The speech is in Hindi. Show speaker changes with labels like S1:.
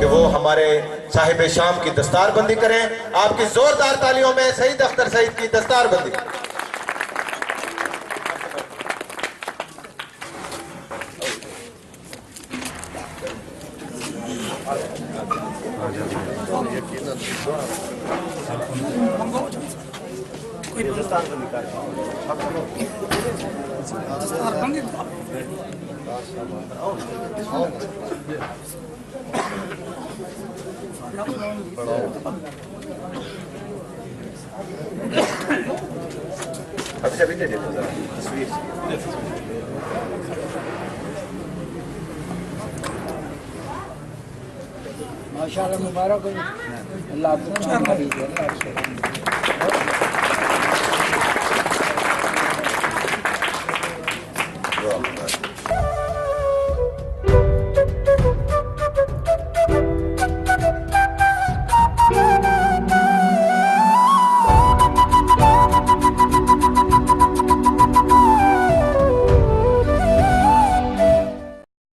S1: वो हमारे साहिब शाम की दस्तारबंदी करें। आपकी जोरदार तालियों में सईद अख्तर सईद की दस्तारबंदी। अभी दे देते जरा तस्वीर।
S2: माशाअल्लाह मुबारक हो। अल्लाह